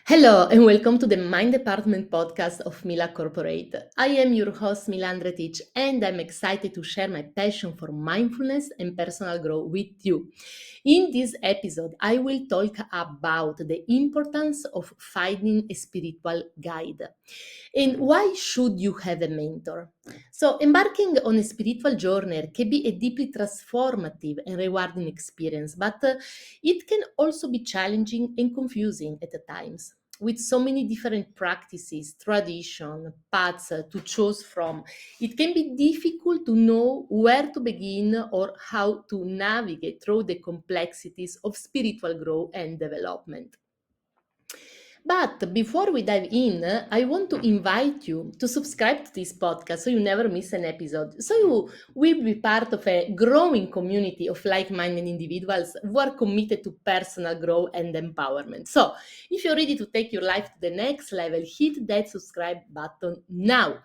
Hello and welcome to the Mind Department podcast of Mila Corporate. I am your host Mila Andretic and I'm excited to share my passion for mindfulness and personal growth with you. In this episode, I will talk about the importance of finding a spiritual guide. And why should you have a mentor? So, embarking on a spiritual journey can be a deeply transformative and rewarding experience, but it can also be challenging and confusing at times. With so many different practices, tradition, paths to choose from, it can be difficult to know where to begin or how to navigate through the complexities of spiritual growth and development. But before we dive in, I want to invite you to subscribe to this podcast so you never miss an episode. So you will be part of a growing community of like minded individuals who are committed to personal growth and empowerment. So if you're ready to take your life to the next level, hit that subscribe button now.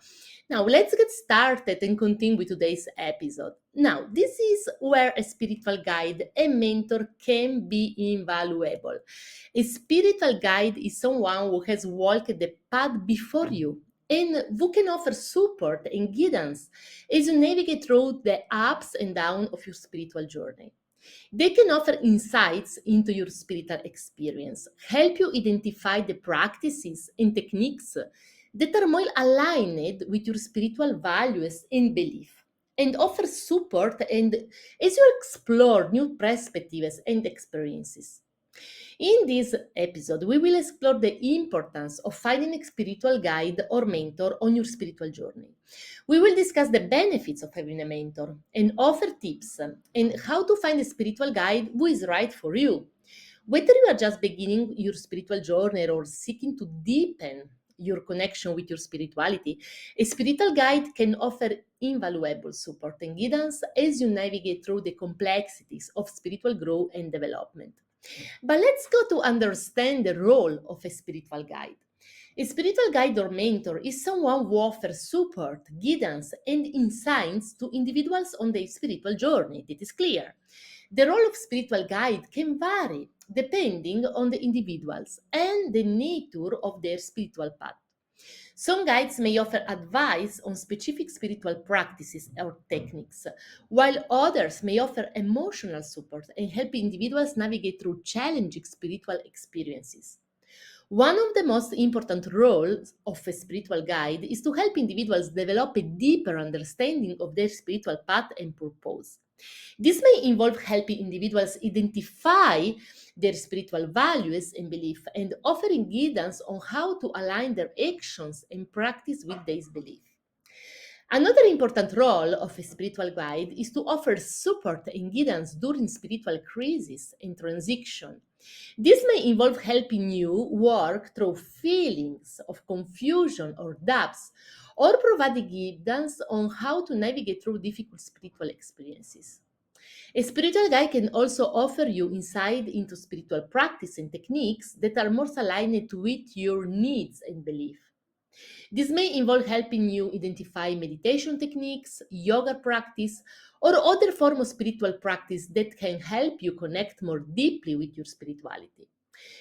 Now, let's get started and continue with today's episode. Now, this is where a spiritual guide and mentor can be invaluable. A spiritual guide is someone who has walked the path before you and who can offer support and guidance as you navigate through the ups and downs of your spiritual journey. They can offer insights into your spiritual experience, help you identify the practices and techniques that are more aligned with your spiritual values and belief, and offer support and as you explore new perspectives and experiences. In this episode, we will explore the importance of finding a spiritual guide or mentor on your spiritual journey. We will discuss the benefits of having a mentor and offer tips and how to find a spiritual guide who is right for you. Whether you are just beginning your spiritual journey or seeking to deepen your connection with your spirituality, a spiritual guide can offer invaluable support and guidance as you navigate through the complexities of spiritual growth and development. But let's go to understand the role of a spiritual guide. A spiritual guide or mentor is someone who offers support, guidance, and insights to individuals on their spiritual journey. That is clear. The role of spiritual guide can vary depending on the individuals and the nature of their spiritual path. Some guides may offer advice on specific spiritual practices or techniques, while others may offer emotional support and help individuals navigate through challenging spiritual experiences. One of the most important roles of a spiritual guide is to help individuals develop a deeper understanding of their spiritual path and purpose. This may involve helping individuals identify their spiritual values and beliefs and offering guidance on how to align their actions and practice with these beliefs. Another important role of a spiritual guide is to offer support and guidance during spiritual crisis and transition. This may involve helping you work through feelings of confusion or doubts, or providing guidance on how to navigate through difficult spiritual experiences. A spiritual guide can also offer you insight into spiritual practice and techniques that are more aligned with your needs and beliefs. This may involve helping you identify meditation techniques, yoga practice, or other form of spiritual practice that can help you connect more deeply with your spirituality.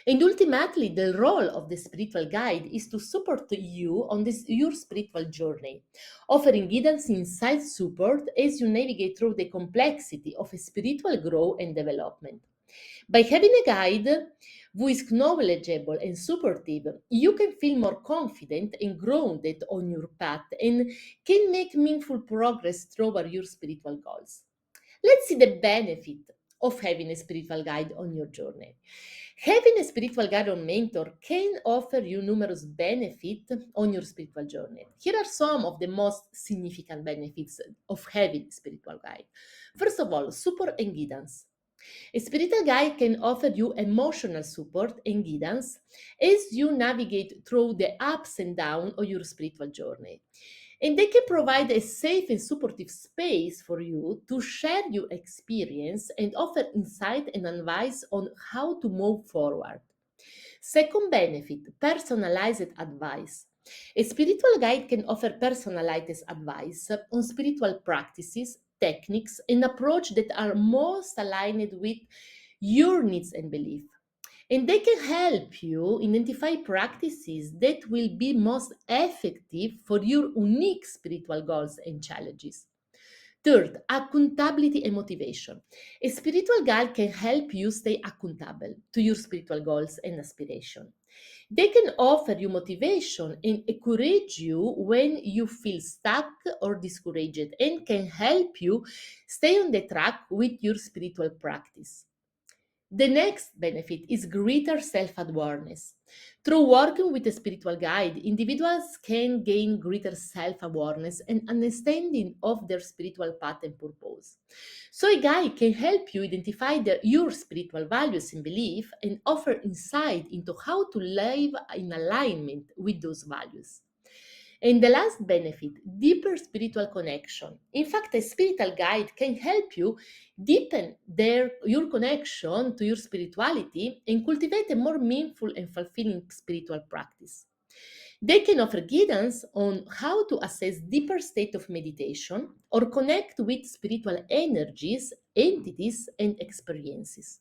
And ultimately, the role of the spiritual guide is to support you on your spiritual journey, offering guidance, insight, support as you navigate through the complexity of a spiritual growth and development. By having a guide who is knowledgeable and supportive, you can feel more confident and grounded on your path and can make meaningful progress toward your spiritual goals. Let's see the benefit of having a spiritual guide on your journey. Having a spiritual guide or mentor can offer you numerous benefits on your spiritual journey. Here are some of the most significant benefits of having a spiritual guide. First of all, support and guidance. A spiritual guide can offer you emotional support and guidance as you navigate through the ups and downs of your spiritual journey. And they can provide a safe and supportive space for you to share your experience and offer insight and advice on how to move forward. Second benefit, personalized advice. A spiritual guide can offer personalized advice on spiritual practices, techniques, and approach that are most aligned with your needs and beliefs. And they can help you identify practices that will be most effective for your unique spiritual goals and challenges. Third, accountability and motivation. A spiritual guide can help you stay accountable to your spiritual goals and aspiration. They can offer you motivation and encourage you when you feel stuck or discouraged and can help you stay on the track with your spiritual practice. The next benefit is greater self awareness. Through working with a spiritual guide, individuals can gain greater self awareness and understanding of their spiritual path and purpose. So, a guide can help you identify your spiritual values and beliefs and offer insight into how to live in alignment with those values. And the last benefit, deeper spiritual connection. In fact, a spiritual guide can help you deepen your connection to your spirituality and cultivate a more meaningful and fulfilling spiritual practice. They can offer guidance on how to assess deeper state of meditation or connect with spiritual energies, entities, and experiences.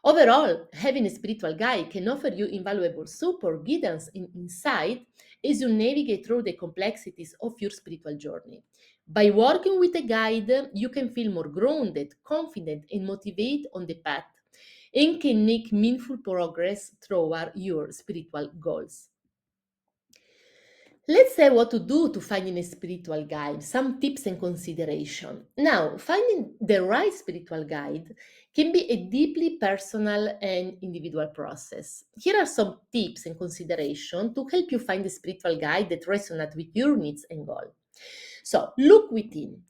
Overall, having a spiritual guide can offer you invaluable support, guidance, and insight as you navigate through the complexities of your spiritual journey. By working with a guide, you can feel more grounded, confident, and motivated on the path and can make meaningful progress toward your spiritual goals. Let's say what to do to finding a spiritual guide, some tips and consideration. Now, finding the right spiritual guide can be a deeply personal and individual process. Here are some tips and consideration to help you find a spiritual guide that resonates with your needs and goals. So, look within.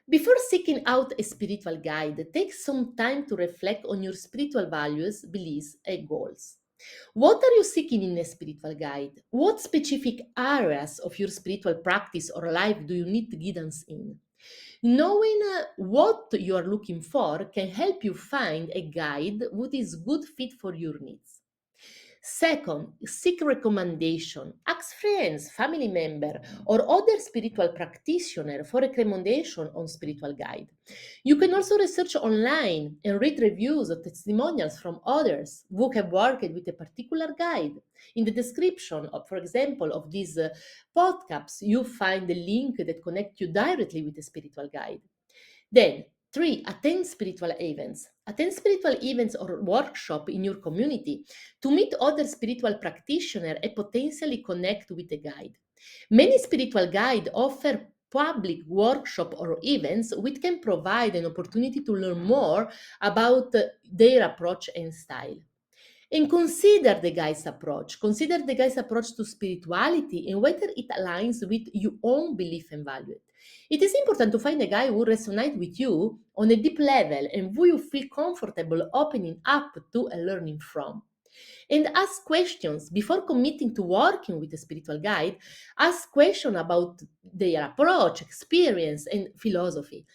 Before seeking out a spiritual guide, take some time to reflect on your spiritual values, beliefs, and goals. What are you seeking in a spiritual guide? What specific areas of your spiritual practice or life do you need guidance in? Knowing what you are looking for can help you find a guide that is good fit for your needs. Second, seek recommendation. Ask friends, family member, or other spiritual practitioner for recommendation on spiritual guide. You can also research online and read reviews or testimonials from others who have worked with a particular guide. In the description of, for example, of these podcasts, you find the link that connect you directly with a spiritual guide. Then, three, attend spiritual events. Attend spiritual events or workshop in your community to meet other spiritual practitioners and potentially connect with a guide. Many spiritual guides offer public workshop or events which can provide an opportunity to learn more about their approach and style. And consider the guy's approach. Consider the guy's approach to spirituality and whether it aligns with your own belief and value. It is important to find a guy who resonates with you on a deep level and who you feel comfortable opening up to and learning from. And ask questions before committing to working with a spiritual guide. Ask questions about their approach, experience, and philosophy.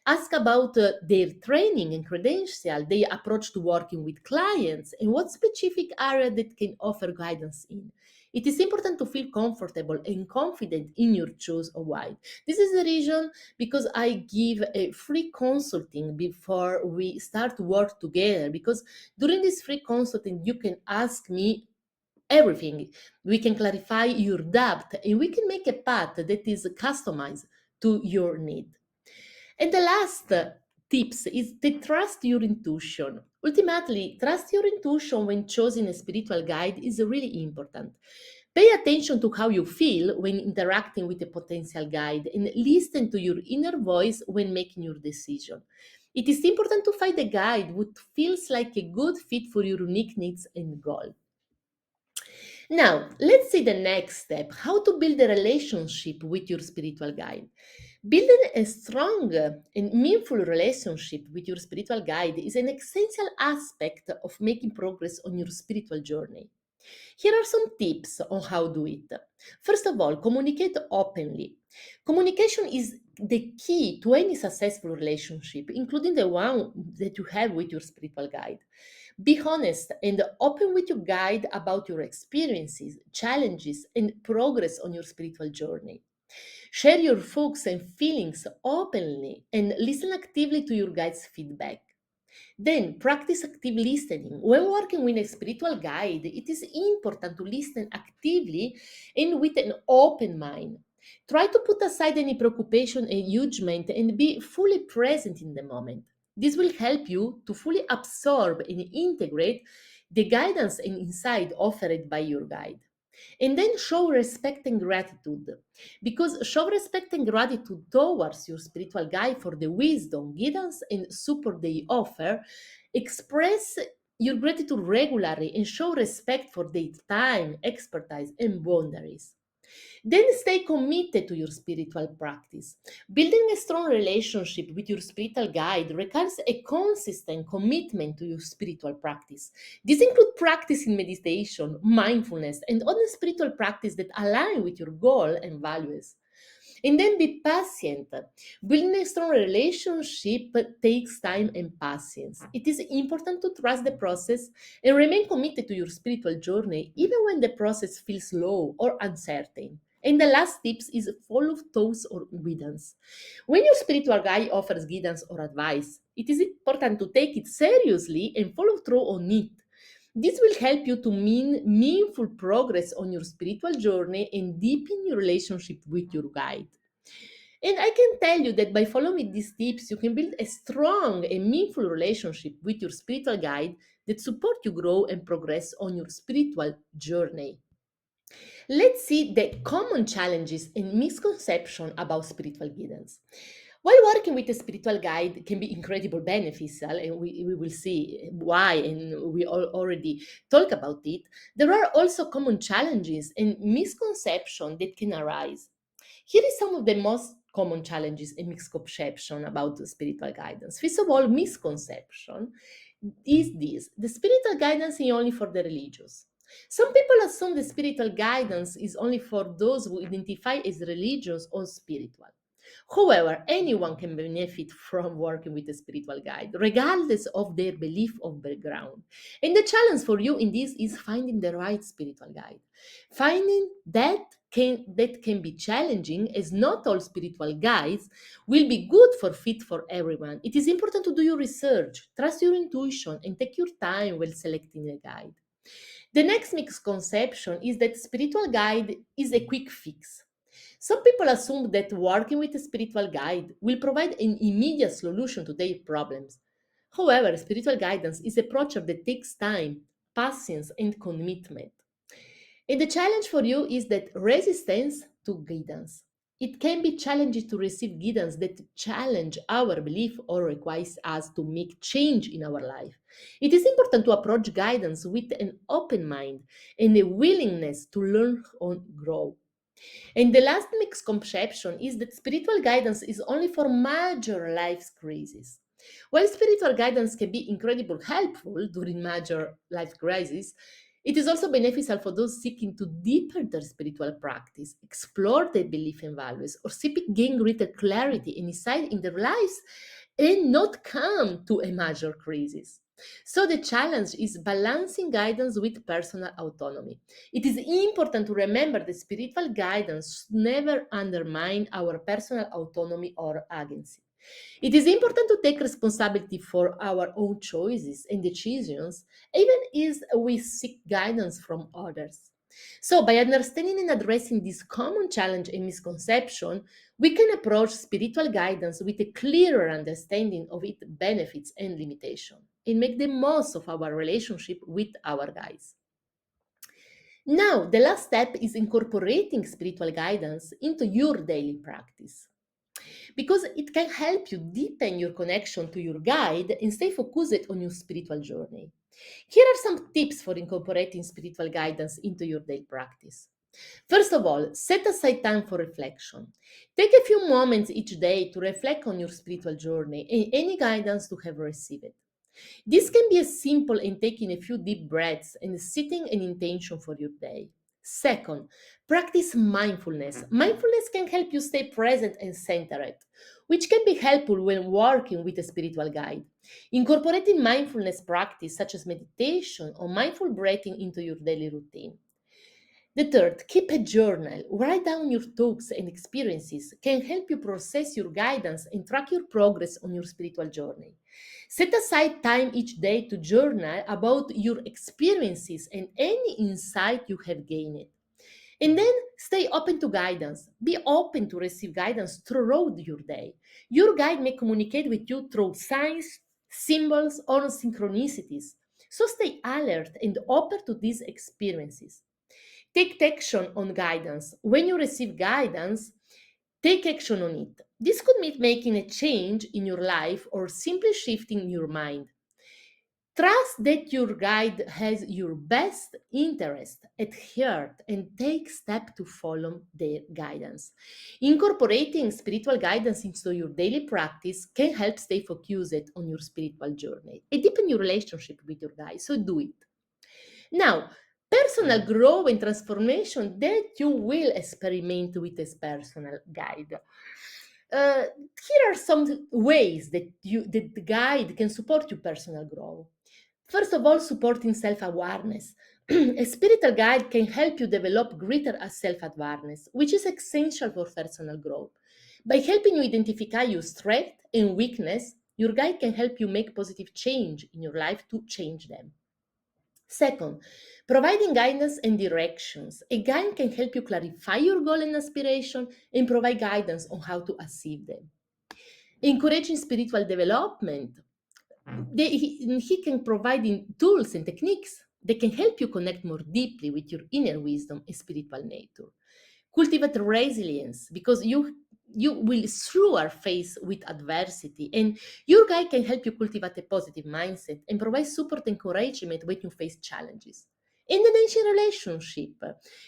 Ask about their training and credential, their approach to working with clients, and what specific area that can offer guidance in. It is important to feel comfortable and confident in your choice of why. This is the reason because I give a free consulting before we start to work together. Because during this free consulting, you can ask me everything. We can clarify your doubt and we can make a path that is customized to your need. And the last tips is to trust your intuition. Ultimately, trust your intuition when choosing a spiritual guide is really important. Pay attention to how you feel when interacting with a potential guide and listen to your inner voice when making your decision. It is important to find a guide who feels like a good fit for your unique needs and goals. Now, let's see the next step, how to build a relationship with your spiritual guide. Building a strong and meaningful relationship with your spiritual guide is an essential aspect of making progress on your spiritual journey. Here are some tips on how to do it. First of all, communicate openly. Communication is the key to any successful relationship, including the one that you have with your spiritual guide. Be honest and open with your guide about your experiences, challenges, and progress on your spiritual journey. Share your thoughts and feelings openly and listen actively to your guide's feedback. Then practice active listening. When working with a spiritual guide, it is important to listen actively and with an open mind. Try to put aside any preoccupation and judgment and be fully present in the moment. This will help you to fully absorb and integrate the guidance and insight offered by your guide. And then show respect and gratitude. Because show respect and gratitude towards your spiritual guide for the wisdom, guidance, and support they offer. Express your gratitude regularly and show respect for their time, expertise, and boundaries. Then stay committed to your spiritual practice. Building a strong relationship with your spiritual guide requires a consistent commitment to your spiritual practice. This includes practicing meditation, mindfulness, and other spiritual practice that align with your goal and values. And then be patient. Building a strong relationship takes time and patience. It is important to trust the process and remain committed to your spiritual journey, even when the process feels slow or uncertain. And the last tips is follow thoughts or guidance. When your spiritual guide offers guidance or advice, it is important to take it seriously and follow through on it. This will help you to meaningful progress on your spiritual journey and deepen your relationship with your guide. And I can tell you that by following these tips, you can build a strong and meaningful relationship with your spiritual guide that support you grow and progress on your spiritual journey. Let's see the common challenges and misconception about spiritual guidance. While working with a spiritual guide can be incredibly beneficial, and we will see why, and we already talk about it, there are also common challenges and misconceptions that can arise. Here is some of the most common challenges and misconception about the spiritual guidance. First of all, misconception is this: the spiritual guidance is only for the religious. Some people assume the spiritual guidance is only for those who identify as religious or spiritual. However, anyone can benefit from working with a spiritual guide, regardless of their belief or background. And the challenge for you in this is finding the right spiritual guide. Finding that can be challenging, as not all spiritual guides will be good for fit for everyone. It is important to do your research, trust your intuition, and take your time while selecting a guide. The next misconception is that spiritual guide is a quick fix. Some people assume that working with a spiritual guide will provide an immediate solution to their problems. However, spiritual guidance is a process that takes time, patience, and commitment. And the challenge for you is that resistance to guidance. It can be challenging to receive guidance that challenge our belief or requires us to make change in our life. It is important to approach guidance with an open mind and a willingness to learn and grow. And the last misconception is that spiritual guidance is only for major life crises. While spiritual guidance can be incredibly helpful during major life crises, it is also beneficial for those seeking to deepen their spiritual practice, explore their belief and values, or simply gain greater clarity and insight in their lives and not come to a major crisis. So the challenge is balancing guidance with personal autonomy. It is important to remember that spiritual guidance should never undermine our personal autonomy or agency. It is important to take responsibility for our own choices and decisions, even as we seek guidance from others. So, by understanding and addressing this common challenge and misconception, we can approach spiritual guidance with a clearer understanding of its benefits and limitations and make the most of our relationship with our guides. Now, the last step is incorporating spiritual guidance into your daily practice because it can help you deepen your connection to your guide and stay focused on your spiritual journey. Here are some tips for incorporating spiritual guidance into your daily practice. First of all, set aside time for reflection. Take a few moments each day to reflect on your spiritual journey and any guidance you have received. This can be as simple in taking a few deep breaths and setting an intention for your day. Second, practice mindfulness. Mindfulness can help you stay present and centered, which can be helpful when working with a spiritual guide. Incorporating mindfulness practice such as meditation or mindful breathing into your daily routine. The third, keep a journal. Write down your thoughts and experiences can help you process your guidance and track your progress on your spiritual journey. Set aside time each day to journal about your experiences and any insight you have gained. And then stay open to guidance. Be open to receive guidance throughout your day. Your guide may communicate with you through signs, symbols, or synchronicities. So stay alert and open to these experiences. Take action on guidance. When you receive guidance, take action on it. This could mean making a change in your life or simply shifting your mind. Trust that your guide has your best interest at heart and take steps to follow their guidance. Incorporating spiritual guidance into your daily practice can help stay focused on your spiritual journey and deepen your relationship with your guide. So do it. Now, personal growth and transformation that you will experiment with this personal guide. Here are some ways that the guide can support your personal growth. First of all, supporting self-awareness. A spiritual guide can help you develop greater self-awareness, which is essential for personal growth. By helping you identify your strength and weakness, your guide can help you make positive change in your life to change them. Second, providing guidance and directions. A guide can help you clarify your goal and aspiration and provide guidance on how to achieve them. Encouraging spiritual development. He can provide tools and techniques that can help you connect more deeply with your inner wisdom and spiritual nature. Cultivate resilience because you will through are faced with adversity, and your guide can help you cultivate a positive mindset and provide support and encouragement when you face challenges. In the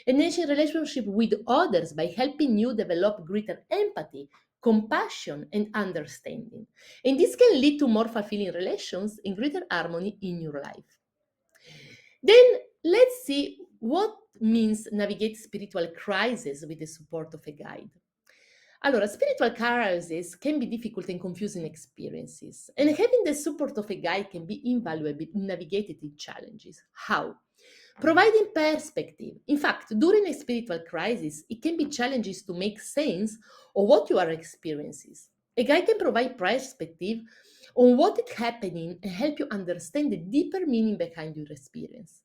enhancing relationship with others by helping you develop greater empathy, compassion, and understanding. And this can lead to more fulfilling relations and greater harmony in your life. Then let's see what means navigate spiritual crisis with the support of a guide. Allora, spiritual crises can be difficult and confusing experiences, and having the support of a guide can be invaluable in navigating challenges. How? Providing perspective. In fact, during a spiritual crisis, it can be challenging to make sense of what you are experiencing. A guide can provide perspective on what is happening and help you understand the deeper meaning behind your experience.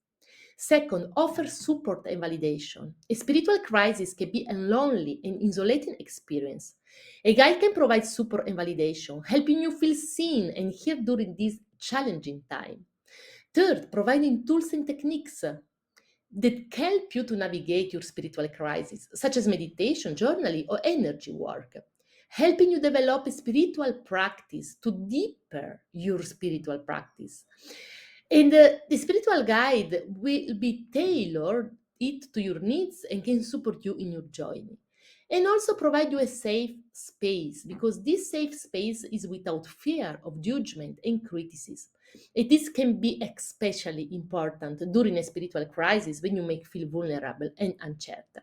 Second, offer support and validation. A spiritual crisis can be a lonely and isolating experience. A guide can provide support and validation, helping you feel seen and heard during this challenging time. Third, providing tools and techniques that help you to navigate your spiritual crisis, such as meditation, journaling, or energy work, helping you develop a spiritual practice to deeper your spiritual practice. And the spiritual guide will be tailored it to your needs and can support you in your journey. And also provide you a safe space because this safe space is without fear of judgment and criticism. And this can be especially important during a spiritual crisis when you may feel vulnerable and uncertain.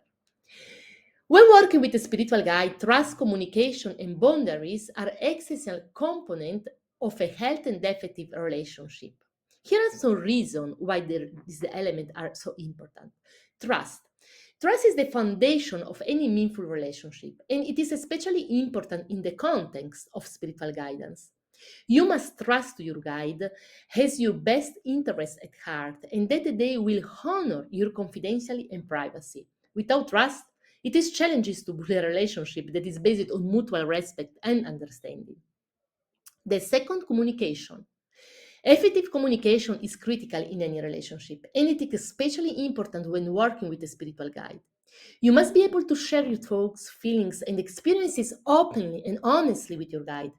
When working with a spiritual guide, trust, communication, and boundaries are essential components of a healthy and effective relationship. Here are some reasons why these elements are so important. Trust. Trust is the foundation of any meaningful relationship, and it is especially important in the context of spiritual guidance. You must trust your guide has your best interest at heart and that they will honor your confidentiality and privacy. Without trust, it is challenging to build a relationship that is based on mutual respect and understanding. The second, communication. Effective communication is critical in any relationship, and it is especially important when working with a spiritual guide. You must be able to share your thoughts, feelings, and experiences openly and honestly with your guide,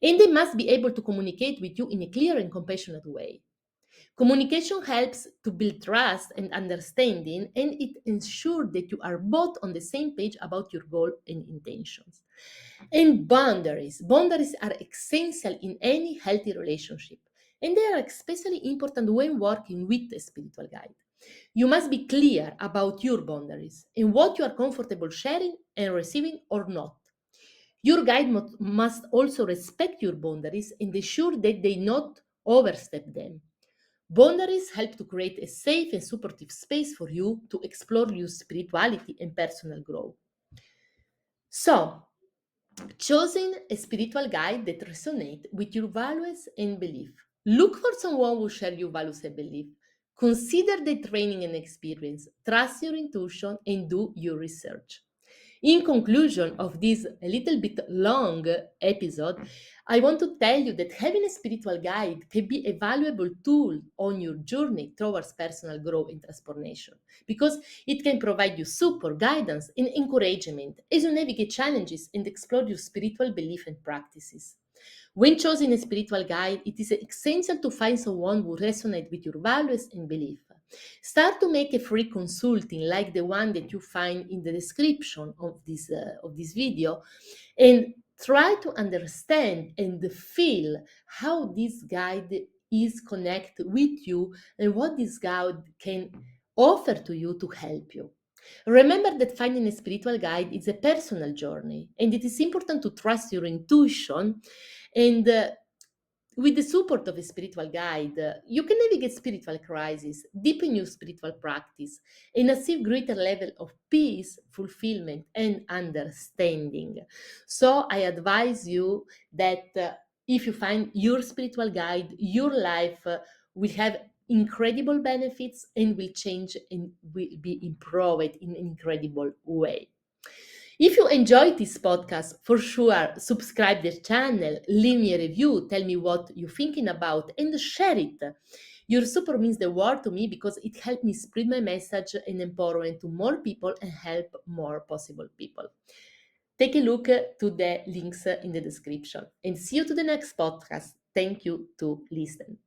and they must be able to communicate with you in a clear and compassionate way. Communication helps to build trust and understanding, and it ensures that you are both on the same page about your goal and intentions. And boundaries. Boundaries are essential in any healthy relationship, and they are especially important when working with a spiritual guide. You must be clear about your boundaries and what you are comfortable sharing and receiving or not. Your guide must also respect your boundaries and ensure that they not overstep them. Boundaries help to create a safe and supportive space for you to explore your spirituality and personal growth. So, choosing a spiritual guide that resonates with your values and belief. Look for someone who shares your values and belief. Consider the training and experience. Trust your intuition and do your research. In conclusion of this a little bit long episode, I want to tell you that having a spiritual guide can be a valuable tool on your journey towards personal growth and transformation because it can provide you support, guidance, and encouragement as you navigate challenges and explore your spiritual belief and practices. When choosing a spiritual guide, it is essential to find someone who resonates with your values and beliefs. Start to make a free consulting like the one that you find in the description of this video and try to understand and feel how this guide is connected with you and what this guide can offer to you to help you. Remember that finding a spiritual guide is a personal journey, and it is important to trust your intuition. And with the support of a spiritual guide, you can navigate spiritual crises, deepen your spiritual practice, and achieve greater level of peace, fulfillment, and understanding. So I advise you that if you find your spiritual guide, your life will have incredible benefits and will change and will be improved in an incredible way. If you enjoyed this podcast, for sure, subscribe the channel, leave me a review, tell me what you're thinking about, and share it. Your support means the world to me because it helps me spread my message and empowerment to more people and help more possible people. Take a look to the links in the description and see you to the next podcast. Thank you to listen.